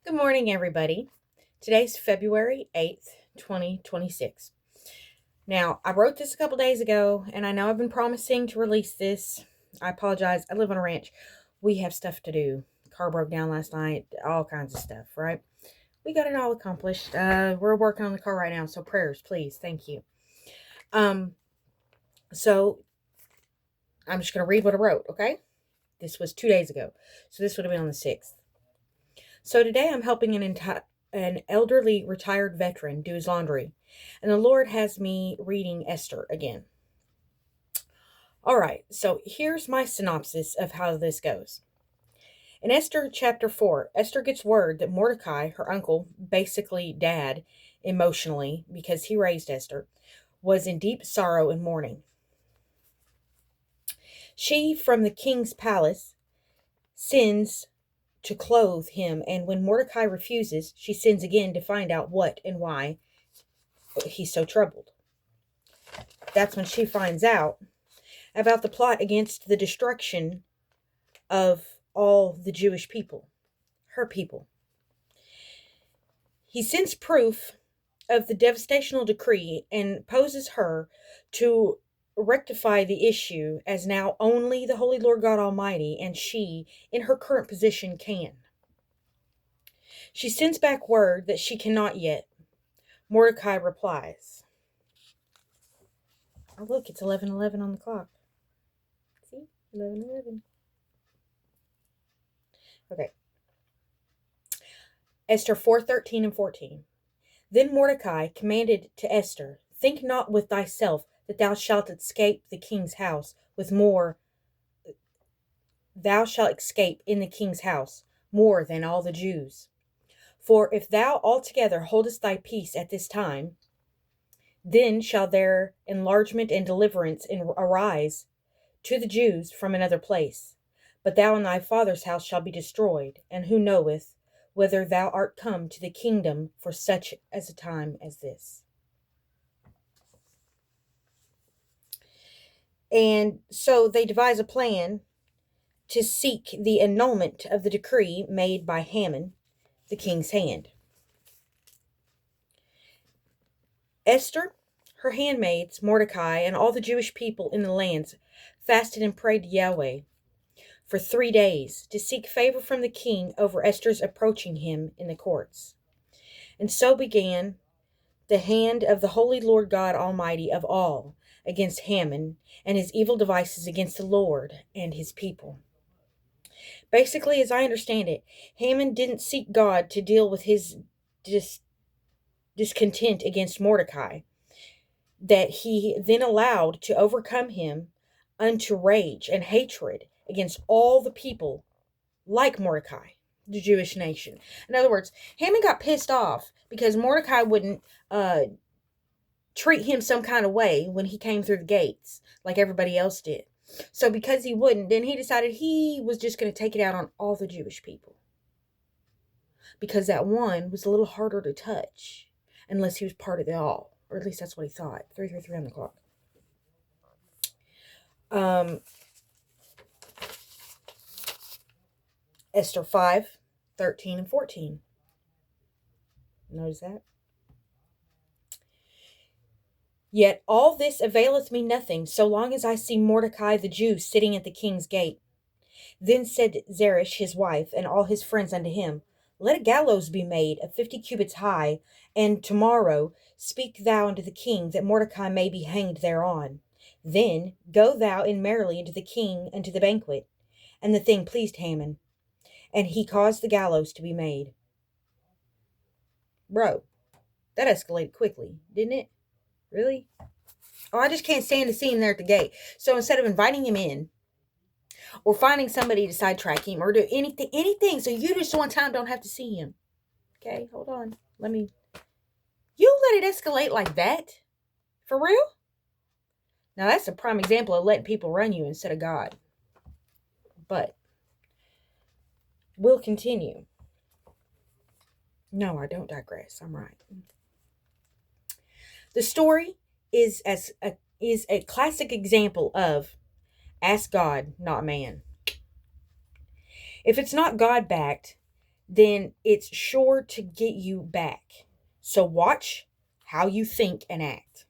Good morning, everybody. Today's February 8th, 2026. Now, I wrote this a couple days ago, and I know I've been promising to release this. I apologize. I live on a ranch. We have stuff to do. Car broke down last night, all kinds of stuff, right? We got it all accomplished. We're working on the car right now, so prayers, please. Thank you. Um, so I'm just going to read what I wrote, okay? This was 2 days ago, so this would have been on the 6th. So today I'm helping an elderly retired veteran do his laundry, and the Lord has me reading Esther again. All right, so here's my synopsis of how this goes. In Esther chapter 4, Esther gets word that Mordecai, her uncle, basically dad, emotionally, because he raised Esther, was in deep sorrow and mourning. She, from the king's palace, sends to clothe him, and when Mordecai refuses, she sends again to find out what and why he's so troubled. That's when she finds out about the plot against the destruction of all the Jewish people, her people. He sends proof of the devastational decree and poses her to rectify the issue as now only the Holy Lord God Almighty and she, in her current position, can. She sends back word that she cannot yet. Mordecai replies. Oh, look, it's 11:11 on the clock. See? 11:11. Okay. Esther 4:13 and 14. Then Mordecai commanded to Esther, think not with thyself that thou shalt escape the king's house with more, thou shalt escape in the king's house more than all the Jews. For if thou altogether holdest thy peace at this time, then shall there enlargement and deliverance arise to the Jews from another place. But thou and thy father's house shall be destroyed, and who knoweth whether thou art come to the kingdom for such as a time as this. And so they devise a plan to seek the annulment of the decree made by Haman, the king's hand. Esther, her handmaids, Mordecai, and all the Jewish people in the lands fasted and prayed to Yahweh for 3 days to seek favor from the king over Esther's approaching him in the courts. And so began the hand of the Holy Lord God Almighty of all against Haman and his evil devices against the Lord and his people. Basically, as I understand it, Haman didn't seek God to deal with his discontent against Mordecai, that he then allowed to overcome him unto rage and hatred against all the people like Mordecai, the Jewish nation. In other words, Haman got pissed off because Mordecai wouldn't treat him some kind of way when he came through the gates like everybody else did. So because he wouldn't, then he decided he was just going to take it out on all the Jewish people. Because that one was a little harder to touch unless he was part of it all. Or at least that's what he thought. 3:33 on the clock. Esther 5:13 and 14. Notice that? Yet all this availeth me nothing, so long as I see Mordecai the Jew sitting at the king's gate. Then said Zeresh his wife, and all his friends unto him, let a gallows be made of 50 cubits high, and tomorrow speak thou unto the king, that Mordecai may be hanged thereon. Then go thou in merrily unto the king unto the banquet. And the thing pleased Haman, and he caused the gallows to be made. Bro, that escalated quickly, didn't it? Really? Oh, I just can't stand to see him there at the gate. So instead of inviting him in, or finding somebody to sidetrack him, or do anything, so you just one time don't have to see him. Okay, hold on. You let it escalate like that? For real? Now that's a prime example of letting people run you instead of God. But we'll continue. No, I don't digress. I'm right. The story is a classic example of ask God, not man. If it's not God backed, then it's sure to get you back. So watch how you think and act.